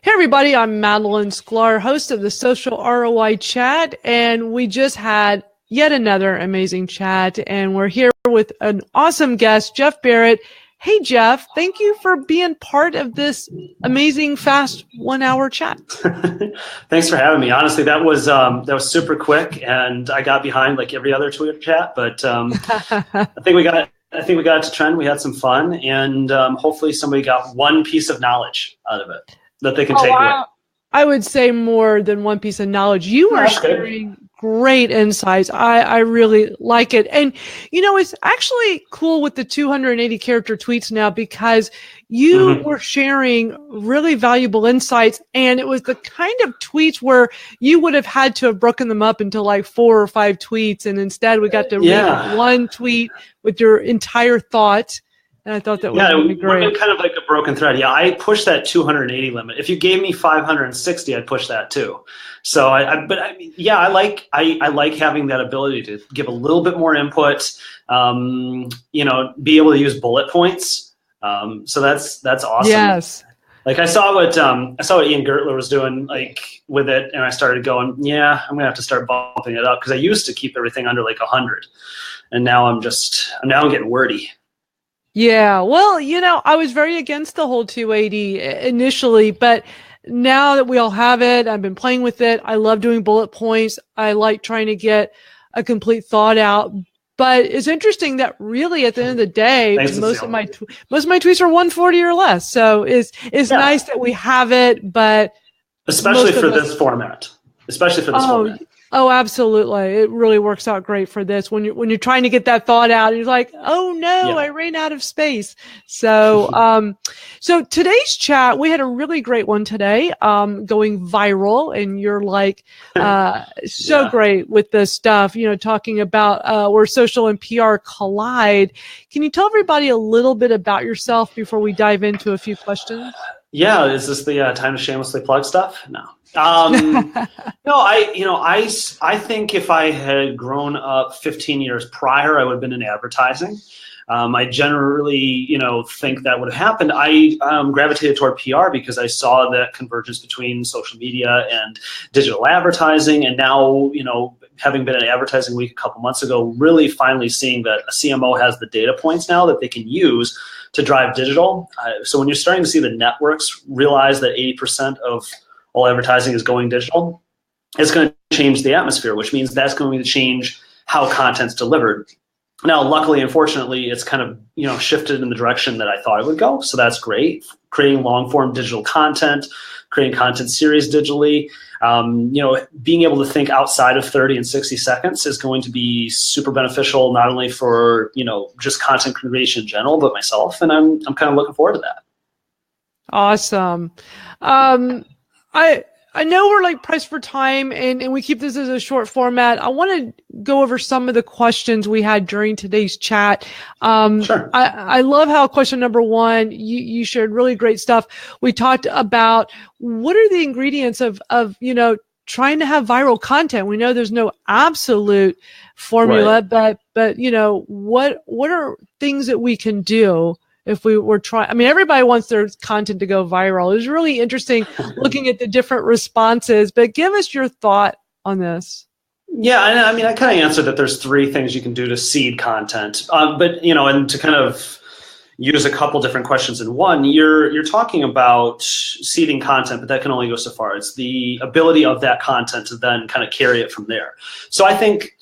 Hey everybody, I'm Madalyn Sklar, host of the Social ROI Chat, and we just had yet another amazing chat, and we're here with an awesome guest, Jeff Barrett. Hey Jeff, thank you for being part of this amazing fast 1 hour chat. Thanks for having me. Honestly, that was super quick, and I got behind like every other Twitter chat, but I think we got it to trend. We had some fun, and hopefully somebody got one piece of knowledge out of it that they can take away. I would say more than one piece of knowledge. You are sharing great insights. I really like it. And, you know, it's actually cool with the 280 character tweets now because you were sharing really valuable insights. And it was the kind of tweets where you would have had to have broken them up into like 4 or 5 tweets. And instead we got to read one tweet with your entire thought. And I thought that was really great. Yeah, kind of like a broken thread. Yeah, I pushed that 280 limit. If you gave me 560, I'd push that too. So I like having that ability to give a little bit more input. Be able to use bullet points. So that's awesome. Yes. Like I saw what Ian Gertler was doing like with it, and I started going, yeah, I'm gonna have to start bumping it up because I used to keep everything under like 100, and now I'm getting wordy. Yeah, well, you know, I was very against the whole 280 initially, but now that we all have it, I've been playing with it. I love doing bullet points. I like trying to get a complete thought out. But it's interesting that really at the end of the day, most of my tweets are 140 or less. So it's nice that we have it, but especially for this format. Oh, absolutely. It really works out great for this. When you're trying to get that thought out, you're like, oh no, I ran out of space. So, so today's chat, we had a really great one today, going viral, and you're like, great with this stuff, you know, talking about, where social and PR collide. Can you tell everybody a little bit about yourself before we dive into a few questions? Yeah. Is this the time to shamelessly plug stuff? No. No, I think if I had grown up 15 years prior, I would have been in advertising. I generally, think that would have happened. I gravitated toward PR because I saw that convergence between social media and digital advertising. And now, having been at Advertising Week a couple months ago, really finally seeing that a CMO has the data points now that they can use to drive digital. So when you're starting to see the networks realize that 80% of all advertising is going digital, it's going to change the atmosphere, which means that's going to change how content's delivered. Now, luckily, unfortunately, it's kind of shifted in the direction that I thought it would go. So that's great. Creating long-form digital content, creating content series digitally, being able to think outside of 30 and 60 seconds is going to be super beneficial, not only for just content creation in general, but myself. And I'm kind of looking forward to that. Awesome. I know we're like pressed for time and we keep this as a short format. I want to go over some of the questions we had during today's chat. Sure. I love how question number 1, you shared really great stuff. We talked about what are the ingredients of trying to have viral content. We know there's no absolute formula, right. but what are things that we can do if we were trying? I mean, everybody wants their content to go viral. It was really interesting looking at the different responses, but give us your thought on this. Yeah, I mean, I kind of answered that there's 3 things you can do to seed content, but and to kind of use a couple different questions in one, you're talking about seeding content, but that can only go so far. It's the ability of that content to then kind of carry it from there. So I think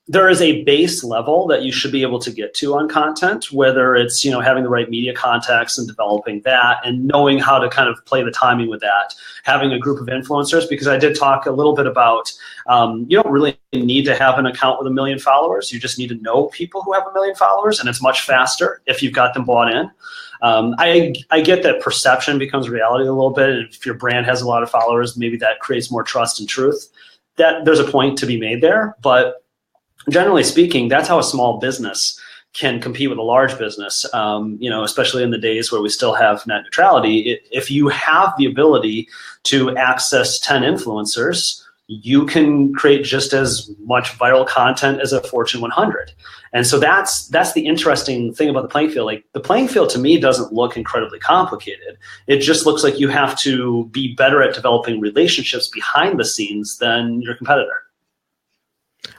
there is a base level that you should be able to get to on content, whether it's, having the right media context and developing that and knowing how to kind of play the timing with that, having a group of influencers, because I did talk a little bit about, you don't really need to have an account with 1 million followers. You just need to know people who have 1 million followers, and it's much faster if you've got them bought in. I get that perception becomes reality a little bit. And if your brand has a lot of followers, maybe that creates more trust and truth. That there's a point to be made there, but generally speaking, that's how a small business can compete with a large business, especially in the days where we still have net neutrality. If you have the ability to access 10 influencers, you can create just as much viral content as a Fortune 100. And so that's the interesting thing about the playing field. Like, the playing field to me doesn't look incredibly complicated. It just looks like you have to be better at developing relationships behind the scenes than your competitor.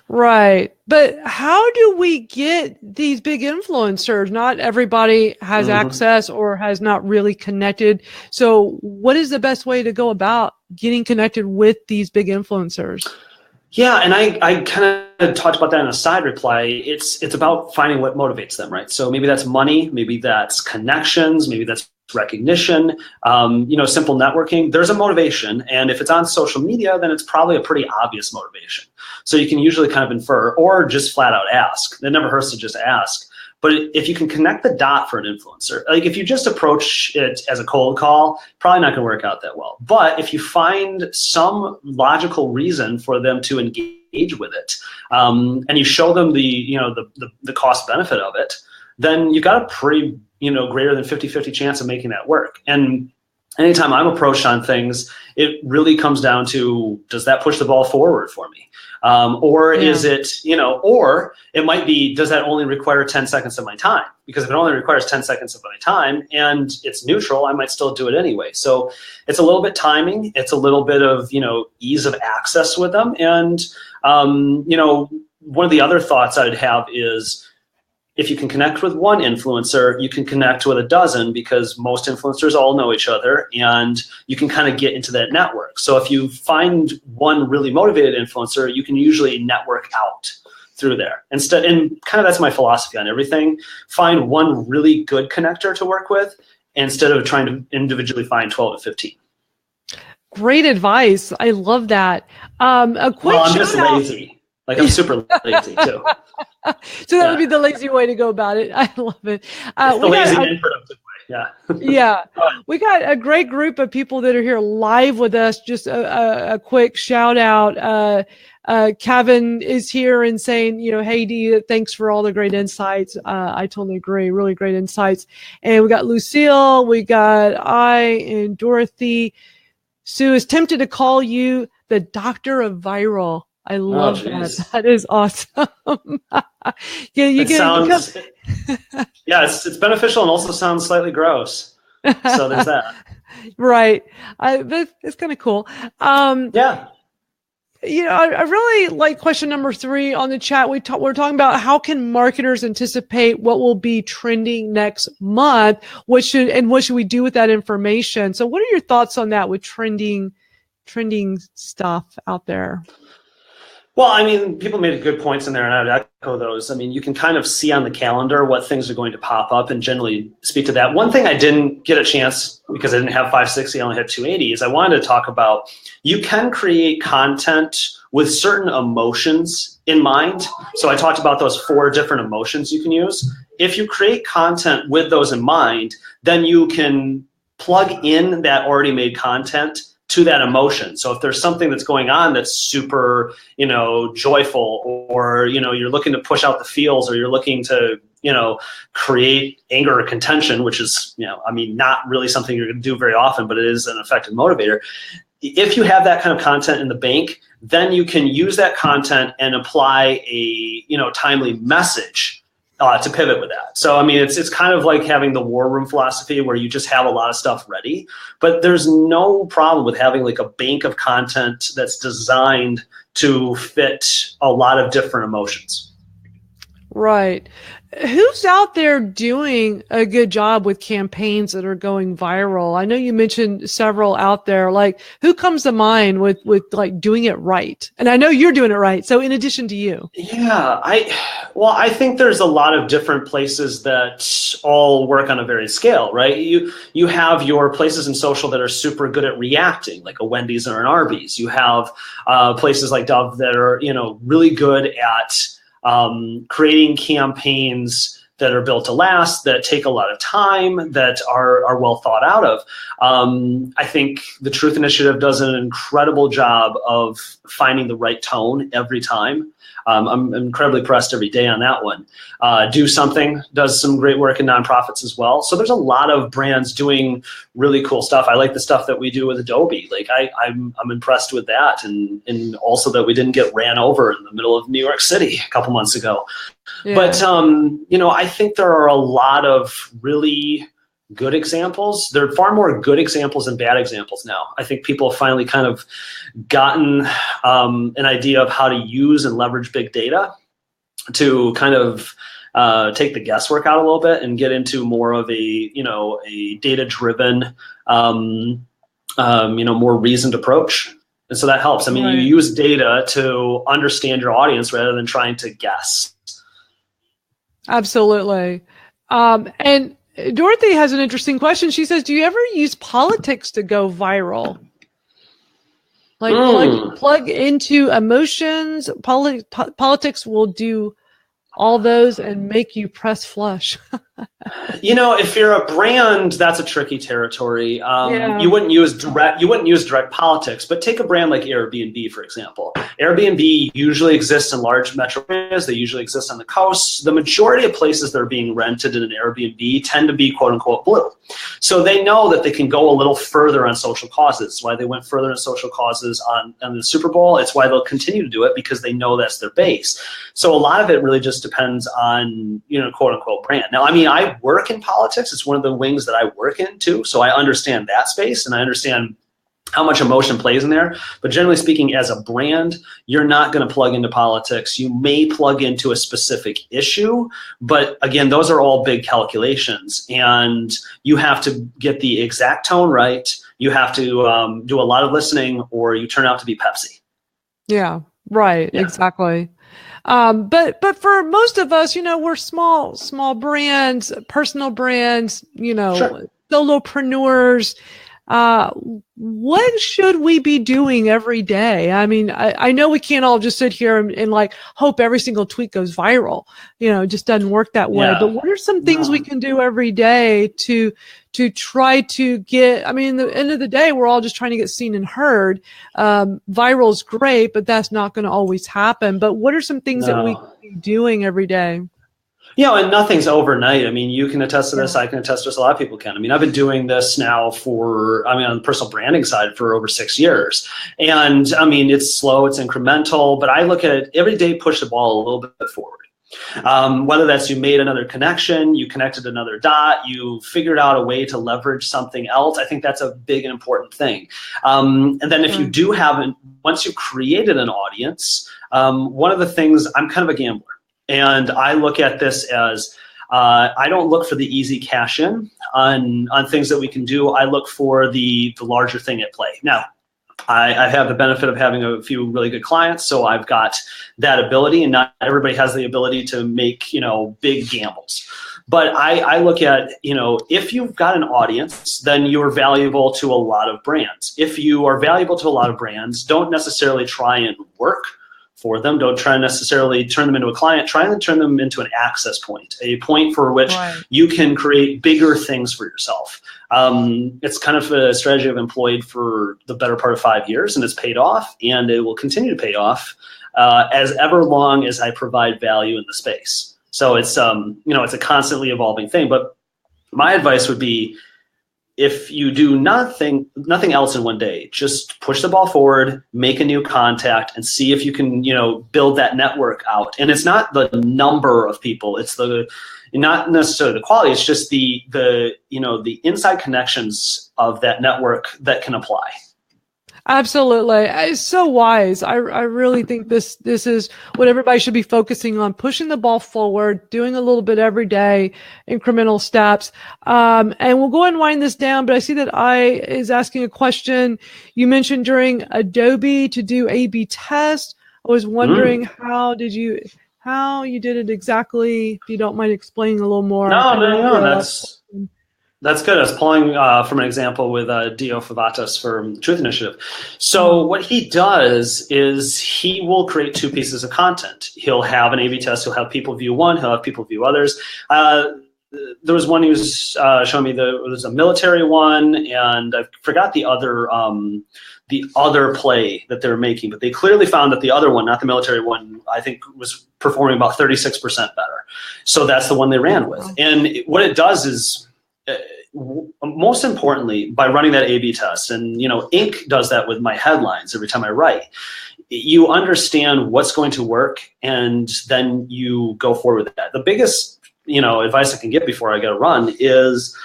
Right. But how do we get these big influencers? Not everybody has access or has not really connected. So what is the best way to go about getting connected with these big influencers? Yeah, and I kind of talked about that in a side reply. It's about finding what motivates them, right? So maybe that's money, maybe that's connections, maybe that's recognition, simple networking. There's a motivation, and if it's on social media, then it's probably a pretty obvious motivation. So you can usually kind of infer or just flat out ask. It never hurts to just ask. But if you can connect the dot for an influencer, like if you just approach it as a cold call, probably not going to work out that well. But if you find some logical reason for them to engage with it, and you show them the cost benefit of it, then you've got a pretty greater than 50-50 chance of making that work. And anytime I'm approached on things, it really comes down to, does that push the ball forward for me? Or is it, or it might be, does that only require 10 seconds of my time? Because if it only requires 10 seconds of my time and it's neutral, I might still do it anyway. So it's a little bit timing. It's a little bit of, ease of access with them. And, one of the other thoughts I'd have is, if you can connect with one influencer, you can connect with a dozen, because most influencers all know each other, and you can kind of get into that network. So if you find one really motivated influencer, you can usually network out through there. And kind of that's my philosophy on everything. Find one really good connector to work with instead of trying to individually find 12 to 15. Great advice. I love that. A quick I'm just lazy. Like, I'm super lazy too. So that would be the lazy way to go about it. I love it. It's the lazy and productive way. Yeah. Yeah. We got a great group of people that are here live with us. Just a quick shout out. Kevin is here and saying, hey, Dee, thanks for all the great insights. I totally agree. Really great insights. And we got Lucille, we got and Dorothy. Sue is tempted to call you the doctor of viral. I love that. That is awesome. It's beneficial and also sounds slightly gross. So there's that. Right. It's kind of cool. I really like question number 3 on the chat. We're talking about how can marketers anticipate what will be trending next month? What should we do with that information? So what are your thoughts on that with trending stuff out there? Well, I mean, people made good points in there, and I would echo those. I mean, you can kind of see on the calendar what things are going to pop up and generally speak to that. One thing I didn't get a chance, because I didn't have 560, I only had 280, is I wanted to talk about, you can create content with certain emotions in mind. So I talked about those 4 different emotions you can use. If you create content with those in mind, then you can plug in that already made content to that emotion. So if there's something that's going on that's super, joyful, or, you're looking to push out the feels, or you're looking to, create anger or contention, which is, not really something you're going to do very often, but it is an effective motivator. If you have that kind of content in the bank, then you can use that content and apply a, timely message to pivot with that. So, I mean, it's kind of like having the war room philosophy where you just have a lot of stuff ready, but there's no problem with having like a bank of content that's designed to fit a lot of different emotions. Right. Who's out there doing a good job with campaigns that are going viral? I know you mentioned several out there. Like, who comes to mind with like doing it right? And I know you're doing it right. So in addition to you. Yeah, I think there's a lot of different places that all work on a varied scale, right? You have your places in social that are super good at reacting, like a Wendy's or an Arby's. You have places like Dove that are, really good at creating campaigns that are built to last, that take a lot of time, that are well thought out of. I think the Truth Initiative does an incredible job of finding the right tone every time. I'm incredibly impressed every day on that one. Do Something does some great work in nonprofits as well. So there's a lot of brands doing really cool stuff. I like the stuff that we do with Adobe. Like I'm impressed with that, and also that we didn't get ran over in the middle of New York City a couple months ago. Yeah. But I think there are a lot of really good examples. There are far more good examples than bad examples now. I think people have finally kind of gotten an idea of how to use and leverage big data to kind of take the guesswork out a little bit and get into more of a data-driven, more reasoned approach. And so that helps. I mean, You use data to understand your audience rather than trying to guess. Absolutely. And Dorothy has an interesting question. She says, do you ever use politics to go viral? Like plug into emotions. Politics will do all those and make you press flush. If you're a brand, that's a tricky territory. You wouldn't use direct politics, but take a brand like Airbnb, for example. Airbnb usually exists in large metro areas. They usually exist on the coast. The majority of places that are being rented in an Airbnb tend to be quote unquote blue. So they know that they can go a little further on social causes. It's why they went further on social causes on the Super Bowl. It's why they'll continue to do it, because they know that's their base. So a lot of it really just depends on, quote unquote brand. Now, I mean, I work in politics. It's one of the wings that I work in too. So I understand that space, and I understand how much emotion plays in there. But generally speaking, as a brand, you're not going to plug into politics. You may plug into a specific issue, but again, those are all big calculations, and you have to get the exact tone right. You have to do a lot of listening, or you turn out to be Pepsi. Yeah, right. Yeah. Exactly. But for most of us, we're small brands, personal brands, sure. Solopreneurs. What should we be doing every day? I mean, I know we can't all just sit here and like hope every single tweet goes viral. It just doesn't work that way. Yeah. But what are some things we can do every day to try to get, I mean, at the end of the day, we're all just trying to get seen and heard. Viral is great, but that's not going to always happen. But what are some things that we can be doing every day? And nothing's overnight. I mean, you can attest to this. I can attest to this. A lot of people can. I mean, I've been doing this now on the personal branding side for over 6 years. And I mean, it's slow, it's incremental, but I look at it every day, push the ball a little bit forward. Whether that's you made another connection, you connected another dot, you figured out a way to leverage something else. I think that's a big and important thing. And then if you do once you've created an audience, one of the things, I'm kind of a gambler. And I look at this as I don't look for the easy cash in on things that we can do. I look for the larger thing at play. Now, I have the benefit of having a few really good clients, so I've got that ability, and not everybody has the ability to make big gambles. But I look at, if you've got an audience, then you're valuable to a lot of brands. If you are valuable to a lot of brands, don't necessarily try and work for them. Don't try and necessarily turn them into a client. Try and turn them into an access point, a point for which you can create bigger things for yourself. It's kind of a strategy I've employed for the better part of 5 years, and it's paid off, and it will continue to pay off as ever long as I provide value in the space. So it's it's a constantly evolving thing. But my advice would be, if you do nothing else in one day, just push the ball forward, make a new contact, and see if you can, build that network out. And it's not the number of people; it's not necessarily the quality. It's just the inside connections of that network that can apply. Absolutely. It's so wise. I really think this is what everybody should be focusing on, pushing the ball forward, doing a little bit every day, incremental steps. And we'll go ahead and wind this down, but I see that is asking a question. You mentioned during Adobe to do A/B test. I was wondering how you did it exactly, if you don't mind explaining a little more. No, That's good. I was pulling from an example with Dio Favatas from Truth Initiative. So what he does is he will create 2 pieces of content. He'll have an A/B test. He'll have people view one. He'll have people view others. There was one he was showing me. There was a military one, and I forgot the other play that they were making. But they clearly found that the other one, not the military one, I think was performing about 36% better. So that's the one they ran with. And what it does is, most importantly, by running that A/B test, and Inc. does that with my headlines every time I write, you understand what's going to work, and then you go forward with that. The biggest advice I can give before I get a run is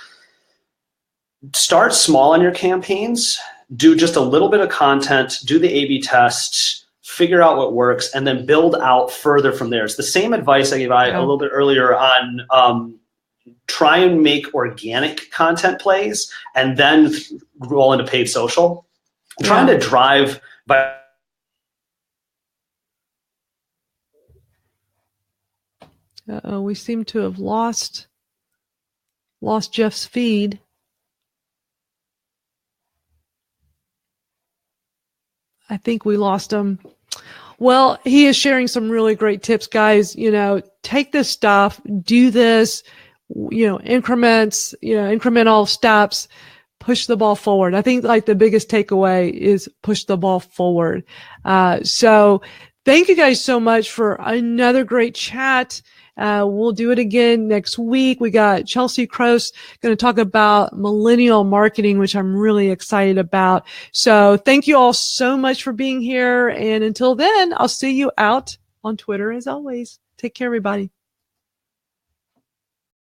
start small on your campaigns, do just a little bit of content, do the A/B test, figure out what works, and then build out further from there. It's the same advice I gave a little bit earlier on try and make organic content plays and then roll into paid social. Trying to drive by. We seem to have lost Jeff's feed. I think we lost him. Well, he is sharing some really great tips, guys. Take this stuff, do this, increments, incremental steps, push the ball forward. I think the biggest takeaway is push the ball forward. So thank you guys so much for another great chat. We'll do it again next week. We got Chelsea Crouse going to talk about millennial marketing, which I'm really excited about. So thank you all so much for being here. And until then, I'll see you out on Twitter as always. Take care, everybody.